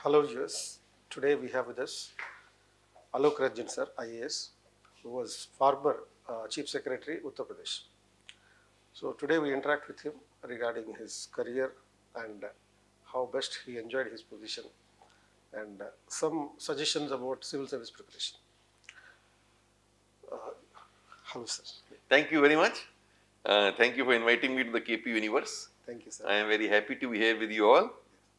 Hello viewers, today we have with us Alok Ranjan Sir IAS, who was former Chief Secretary Uttar Pradesh. So today we interact with him regarding his career and how best he enjoyed his position and some suggestions about civil service preparation. Hello sir. Thank you very much. Thank you for inviting me to the KP Universe. Thank you sir. I am very happy to be here with you all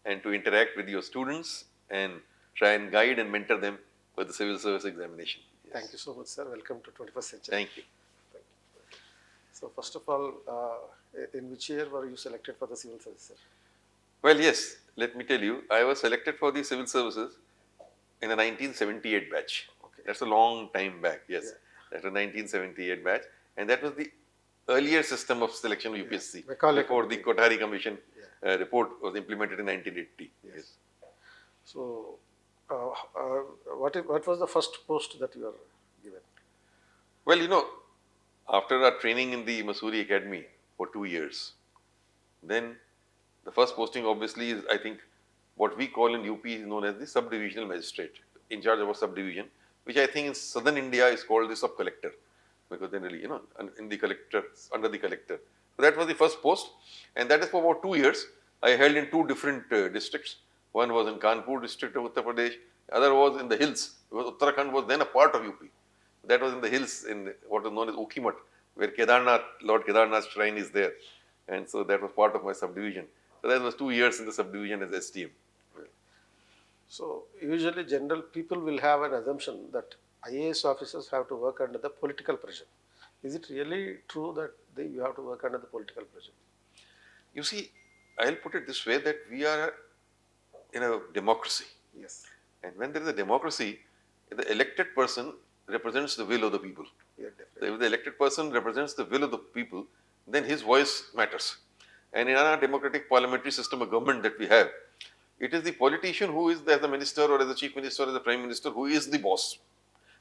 and to interact with your students and try and guide and mentor them for the civil service examination. Yes. Thank you so much sir. Welcome to 21st century. Thank you. Thank you. So first of all, in which year were you selected for the civil service sir? Well, yes, let me tell you, I was selected for the civil services in a 1978 batch. Okay. That's a long time back, yes. Yeah. That's a 1978 batch, and that was the earlier system of selection of UPSC before the Kothari Commission report was implemented in 1980. Yes. So, what was the first post that you were given? Well, you know, after our training in the Mussoorie Academy for 2 years, then the first posting obviously is, I think, what we call in UP is known as the sub-divisional magistrate, in charge of a subdivision, which I think in southern India is called the sub-collector, because generally, you know, in the collector, under the collector. So that was the first post, and that is for about 2 years. I held in 2 different districts. One was in Kanpur district of Uttar Pradesh, the other was in the hills, because Uttarakhand was then a part of UP. That was in the hills in what is known as Okhimat, where Kedarnath, Lord Kedarnath's shrine is there. And so that was part of my subdivision. So that was 2 years in the subdivision as STM. So usually general people will have an assumption that IAS officers have to work under the political pressure. Is it really true that you have to work under the political pressure? You see, I'll put it this way, that we are in a democracy. Yes. And when there is a democracy, the elected person represents the will of the people. Yeah, definitely. So if the elected person represents the will of the people, then his voice matters. And in our democratic parliamentary system of government that we have, it is the politician who is as the minister or as the chief minister or as the prime minister who is the boss.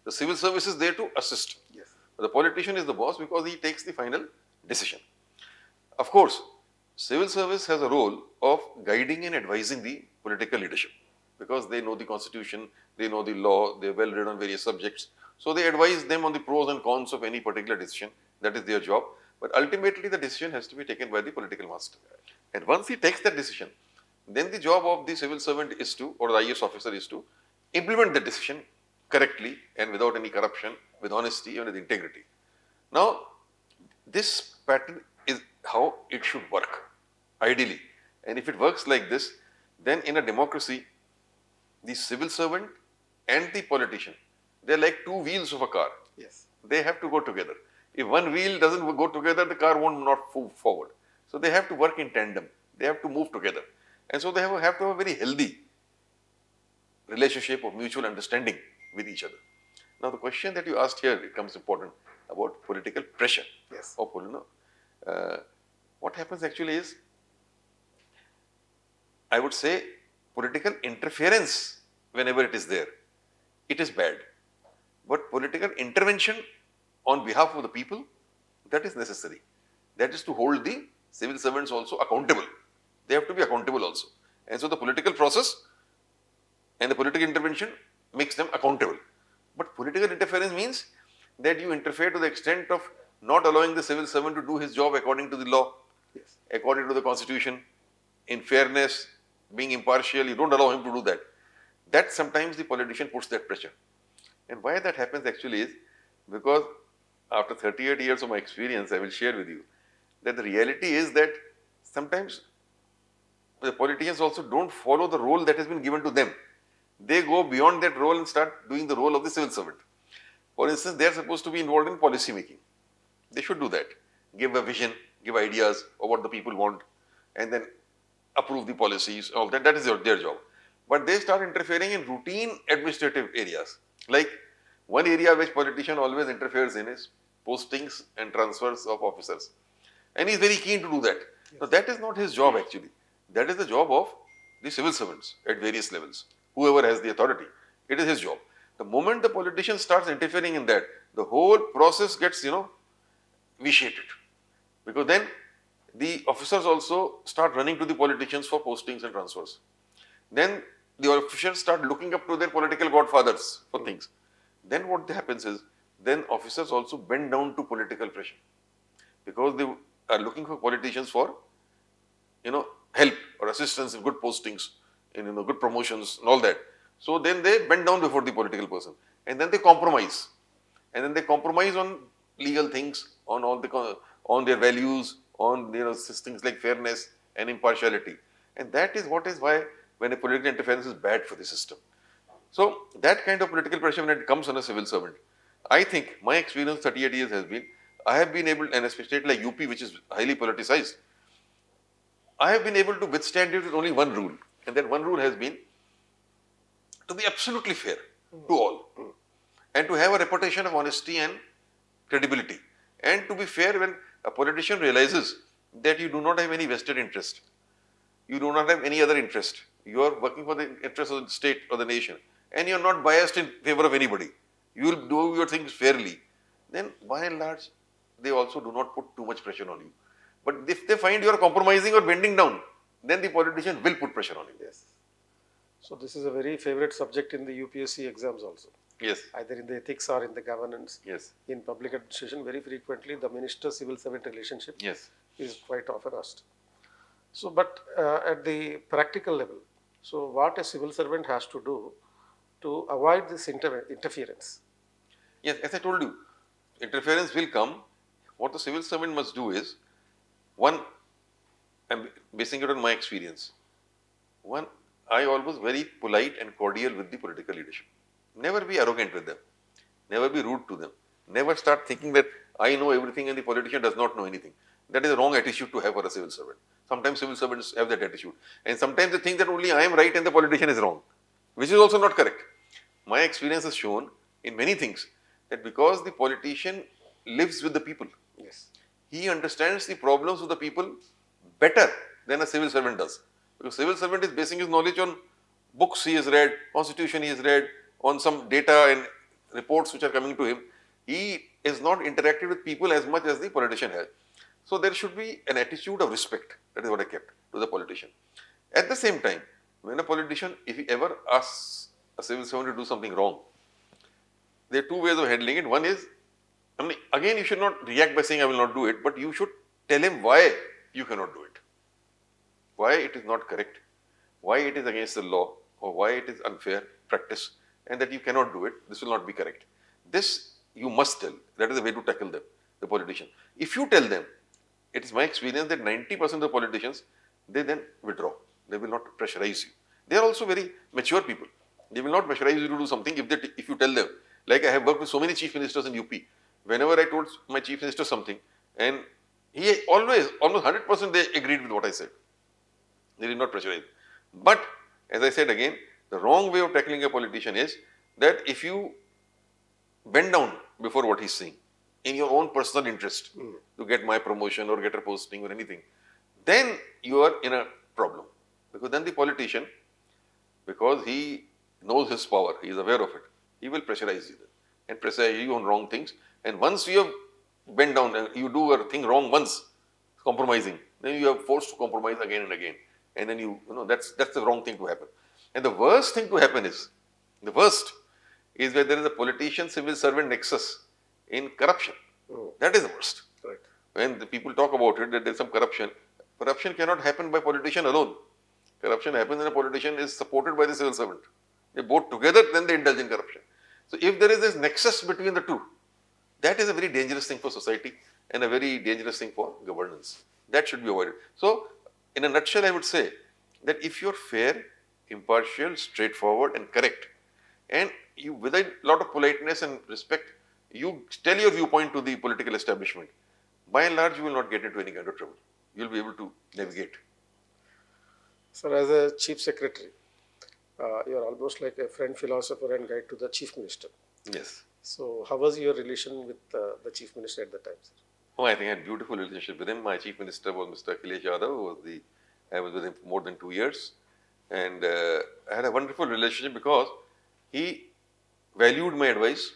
The civil service is there to assist. Yes. But the politician is the boss because he takes the final decision. Of course, civil service has a role of guiding and advising the political leadership, because they know the constitution, they know the law, they are well read on various subjects. So they advise them on the pros and cons of any particular decision. That is their job. But ultimately the decision has to be taken by the political master. And once he takes that decision, then the job of the civil servant is to, or the IAS officer is to, implement the decision correctly and without any corruption, with honesty and with integrity. Now, this pattern is how it should work, ideally. And if it works like this, then in a democracy, the civil servant and the politician, they are like 2 wheels of a car. Yes. They have to go together. If one wheel doesn't go together, the car won't not move forward. So they have to work in tandem. They have to move together. And so they have to have a very healthy relationship of mutual understanding with each other. Now the question that you asked here becomes important about political pressure. Yes. Or, what happens actually is, I would say, political interference, whenever it is there, it is bad. But political intervention on behalf of the people, that is necessary. That is to hold the civil servants also accountable. They have to be accountable also. And so the political process and the political intervention makes them accountable. But political interference means that you interfere to the extent of not allowing the civil servant to do his job according to the law, Yes. according to the constitution, in fairness, being impartial. You don't allow him to do that. That sometimes the politician puts that pressure. And why that happens actually is because after 38 years of my experience, I will share with you that the reality is that sometimes the politicians also don't follow the role that has been given to them. They go beyond that role and start doing the role of the civil servant. For instance, they are supposed to be involved in policy making. They should do that. Give a vision, give ideas of what the people want, and then approve the policies, all that. That is their job. But they start interfering in routine administrative areas. Like one area which politician always interferes in is postings and transfers of officers. And he is very keen to do that. Yes. Now that is not his job actually. That is the job of the civil servants at various levels. Whoever has the authority, it is his job. The moment the politician starts interfering in that, the whole process gets, vitiated. Because then the officers also start running to the politicians for postings and transfers. Then the officials start looking up to their political godfathers for things. Then what happens is, then officers also bend down to political pressure because they are looking for politicians for, help or assistance in good postings, in good promotions and all that. So then they bend down before the political person, and then they compromise, and then they compromise on legal things, on all on their values, on things like fairness and impartiality, and that is why when a political interference is bad for the system. So that kind of political pressure when it comes on a civil servant, I think my experience 38 years has been, I have been able, and especially state like UP which is highly politicized, I have been able to withstand it with only one rule, and that one rule has been to be absolutely fair to all, and to have a reputation of honesty and credibility, and to be fair when a politician realizes that you do not have any vested interest, you do not have any other interest, you are working for the interest of the state or the nation, and you are not biased in favor of anybody, you will do your things fairly, then by and large they also do not put too much pressure on you. But if they find you are compromising or bending down, then the politician will put pressure on you. Yes. So this is a very favorite subject in the UPSC exams also. Yes. Either in the ethics or in the governance. Yes. In public administration, very frequently the minister-civil servant relationship Yes. is quite often asked. So, but at the practical level, so what a civil servant has to do to avoid this interference? Yes, as I told you, interference will come. What the civil servant must do is, one, I'm basing it on my experience. One, I always very polite and cordial with the political leadership. Never be arrogant with them. Never be rude to them. Never start thinking that I know everything and the politician does not know anything. That is a wrong attitude to have for a civil servant. Sometimes civil servants have that attitude. And sometimes they think that only I am right and the politician is wrong, which is also not correct. My experience has shown in many things that because the politician lives with the people, Yes. he understands the problems of the people better than a civil servant does. Because civil servant is basing his knowledge on books he has read, constitution he has read, on some data and reports which are coming to him. He is not interacted with people as much as the politician has. So there should be an attitude of respect. That is what I kept to the politician. At the same time, when a politician, if he ever asks a civil servant to do something wrong, there are two ways of handling it. One is, again, you should not react by saying I will not do it, but you should tell him why you cannot do it, why it is not correct, why it is against the law, or why it is unfair practice, and that you cannot do it, this will not be correct. This you must tell. That is the way to tackle them, the politician. If you tell them, it is my experience that 90% of the politicians, they then withdraw. They will not pressurize you. They are also very mature people. They will not pressurize you to do something if you tell them. Like I have worked with so many chief ministers in UP. Whenever I told my chief minister something, and he almost 100% they agreed with what I said. They did not pressurize. But as I said again, the wrong way of tackling a politician is that if you bend down before what he's saying, in your own personal interest, to get my promotion or get a posting or anything, then you are in a problem. Because then the politician, because he knows his power, he is aware of it, he will pressurize you and pressurize you on wrong things. And once you have bent down and you do a thing wrong once, compromising, then you are forced to compromise again and again. And then that's the wrong thing to happen. And the worst thing to happen is, where there is a politician civil servant nexus in corruption. That is the worst. Right. When the people talk about it, that there is some corruption, corruption cannot happen by politician alone. Corruption happens when a politician is supported by the civil servant. They both together, then they indulge in corruption. So if there is this nexus between the two, that is a very dangerous thing for society and a very dangerous thing for governance. That should be avoided. So in a nutshell, I would say that if you are fair, impartial, straightforward and correct, and you with a lot of politeness and respect, you tell your viewpoint to the political establishment, by and large you will not get into any kind of trouble. You will be able to navigate. Sir, as a chief secretary, you are almost like a friend, philosopher and guide to the chief minister. Yes. So how was your relation with the chief minister at the time, sir? Oh, I think I had a beautiful relationship with him. My chief minister was Mr. Akhilesh Yadav. I was with him for more than 2 years. And I had a wonderful relationship because he valued my advice.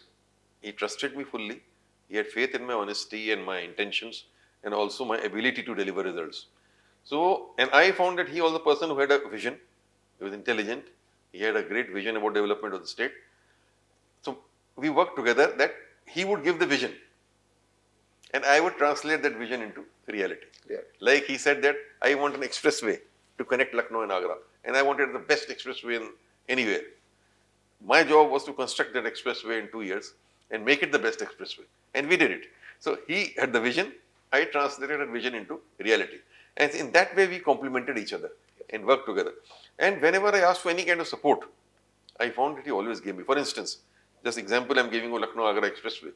He trusted me fully. He had faith in my honesty and my intentions and also my ability to deliver results. So, and I found that he was a person who had a vision. He was intelligent. He had a great vision about development of the state. So we worked together that he would give the vision and I would translate that vision into reality. Yeah. Like he said that I want an expressway to connect Lucknow and Agra, and I wanted the best expressway in anywhere. My job was to construct that expressway in 2 years and make it the best expressway, and we did it. So he had the vision, I translated that vision into reality, and in that way we complemented each other and worked together. And whenever I asked for any kind of support, I found that he always gave me. For instance, this example I'm giving of Lucknow-Agra expressway.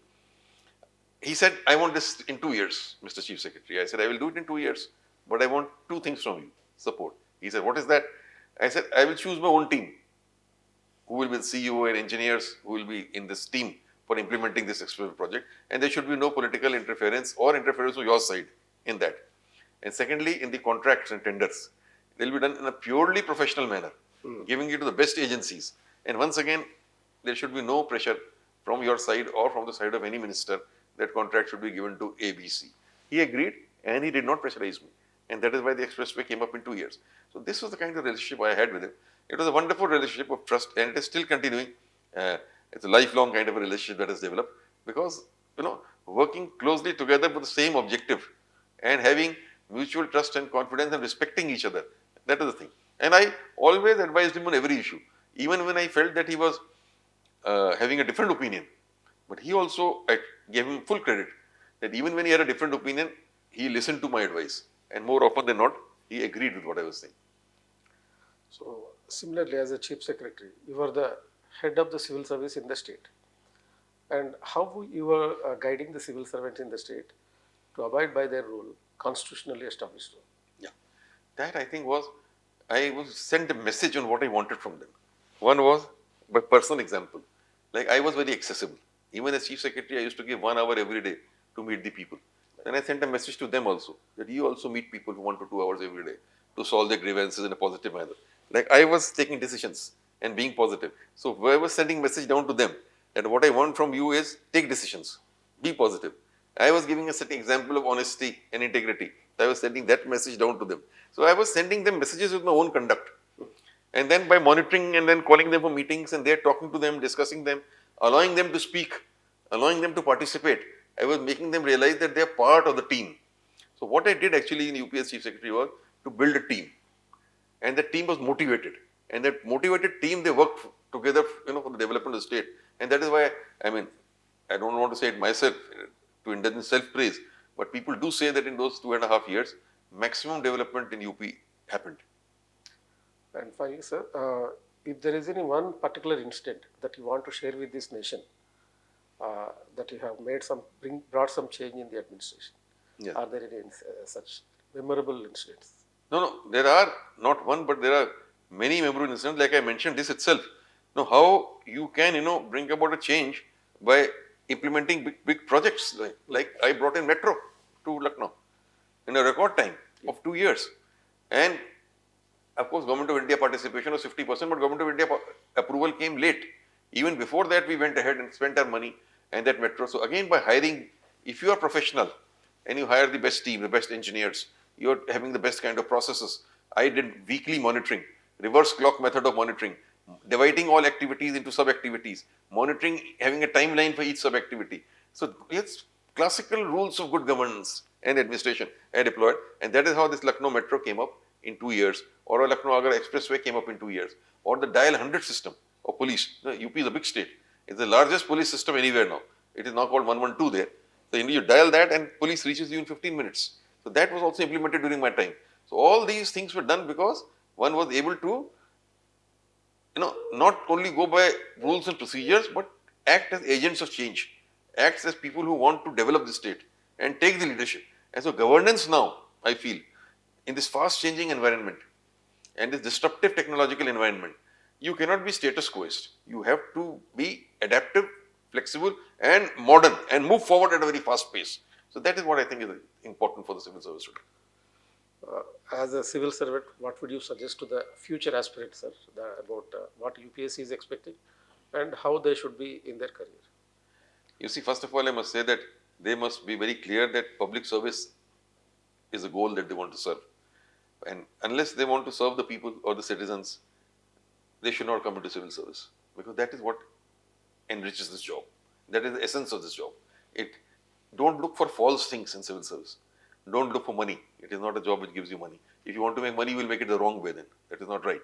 He said, I want this in 2 years, Mr. Chief Secretary. I said, I will do it in 2 years, but I want 2 things from you, support. He said, what is that? I said, I will choose my own team, who will be the CEO and engineers who will be in this team for implementing this expressway project, and there should be no political interference or interference on your side in that. And secondly, in the contracts and tenders, they will be done in a purely professional manner, giving it to the best agencies. And once again, there should be no pressure from your side or from the side of any minister that contract should be given to ABC. He agreed and he did not pressurize me. And that is why the expressway came up in 2 years. So this was the kind of relationship I had with him. It was a wonderful relationship of trust and it is still continuing. It's a lifelong kind of a relationship that has developed because, working closely together with the same objective and having mutual trust and confidence and respecting each other. That is the thing. And I always advised him on every issue, even when I felt that he was having a different opinion. But he also, I gave him full credit that even when he had a different opinion, he listened to my advice. And more often than not, he agreed with what I was saying. So similarly, as a Chief Secretary, you were the head of the civil service in the state. And how you were guiding the civil servants in the state to abide by their role, constitutionally established role? Yeah, that I think was, I was sent a message on what I wanted from them. One was by personal example, like I was very accessible. Even as Chief Secretary, I used to give 1 hour every day to meet the people. Then I sent a message to them also, that you also meet people for 1 to 2 hours every day to solve their grievances in a positive manner. Like I was taking decisions and being positive. So I was sending message down to them that what I want from you is take decisions, be positive. I was giving a certain example of honesty and integrity. I was sending that message down to them. So I was sending them messages with my own conduct. And then by monitoring and then calling them for meetings and they're talking to them, discussing them, allowing them to speak, allowing them to participate, I was making them realize that they are part of the team. So what I did actually in UP as Chief Secretary was to build a team. And the team was motivated. And that motivated team, they worked together, for the development of the state. And that is why, I don't want to say it myself to indulge in self-praise, but people do say that in those 2.5 years, maximum development in UP happened. And finally, sir, if there is any one particular incident that you want to share with this nation, that you have made brought some change in the administration, Yeah. are there any such memorable incidents? No, there are not one, but there are many memorable incidents. Like I mentioned this itself. Now, how you can, bring about a change by implementing big projects. Like I brought in metro to Lucknow in a record time of 2 years. And of course, Government of India participation was 50%, but Government of India approval came late. Even before that, we went ahead and spent our money and that metro. So again, by hiring, if you are professional and you hire the best team, the best engineers, you're having the best kind of processes. I did weekly monitoring, reverse clock method of monitoring, dividing all activities into sub-activities, monitoring, having a timeline for each sub-activity. So it's classical rules of good governance and administration I deployed, and that is how this Lucknow metro came up in 2 years, or a Lucknow-Agra expressway came up in 2 years, or the dial 100 system of police. UP is a big state. It's the largest police system anywhere now. It is now called 112 there. So you dial that and police reaches you in 15 minutes. So that was also implemented during my time. So all these things were done because one was able to, not only go by rules and procedures, but act as agents of change, act as people who want to develop the state and take the leadership. And so governance now, I feel, in this fast changing environment and this disruptive technological environment, you cannot be status quoist. You have to be adaptive, flexible and modern and move forward at a very fast pace. So that is what I think is important for the civil service today. As a civil servant, what would you suggest to the future aspirants, sir, about what UPSC is expecting and how they should be in their career? You see, first of all, I must say that they must be very clear that public service is a goal that they want to serve. And unless they want to serve the people or the citizens, they should not come into civil service, because that is what enriches this job. That is the essence of this job. Don't look for false things in civil service. Don't look for money. It is not a job which gives you money. If you want to make money, you will make it the wrong way then. That is not right.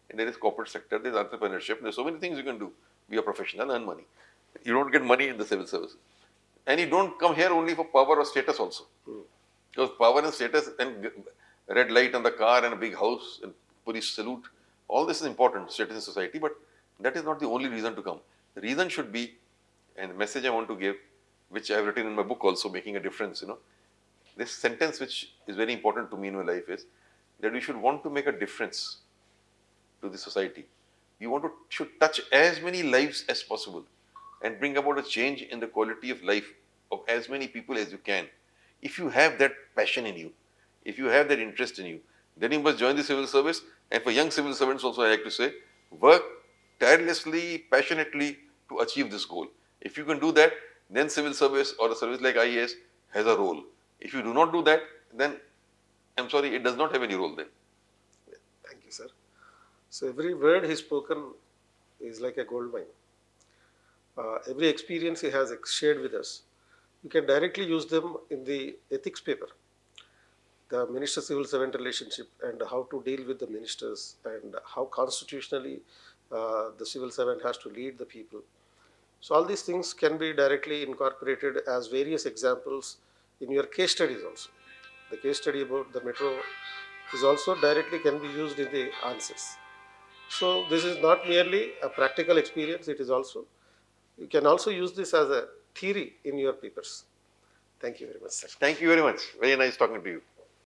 And there is corporate sector, there is entrepreneurship, there are so many things you can do. Be a professional, earn money. You don't get money in the civil service. And you don't come here only for power or status also. Because power and status and red light on the car and a big house and police salute, all this is important, status in society, but that is not the only reason to come. The reason should be, and the message I want to give, which I have written in my book also, Making a Difference, this sentence which is very important to me in my life is that we should want to make a difference to the society. You should touch as many lives as possible and bring about a change in the quality of life of as many people as you can. If you have that passion in you, if you have that interest in you, then you must join the civil service. And for young civil servants also, I like to say, work tirelessly, passionately to achieve this goal. If you can do that, then civil service or a service like IAS has a role. If you do not do that, then I'm sorry, it does not have any role then. Thank you, sir. So every word he's spoken is like a gold mine. Every experience he has shared with us, you can directly use them in the ethics paper. The minister-civil servant relationship and how to deal with the ministers and how constitutionally the civil servant has to lead the people. So all these things can be directly incorporated as various examples in your case studies also. The case study about the metro is also directly can be used in the answers. So this is not merely a practical experience, it is also, you can also use this as a theory in your papers. Thank you very much, sir. Thank you very much. Very nice talking to you.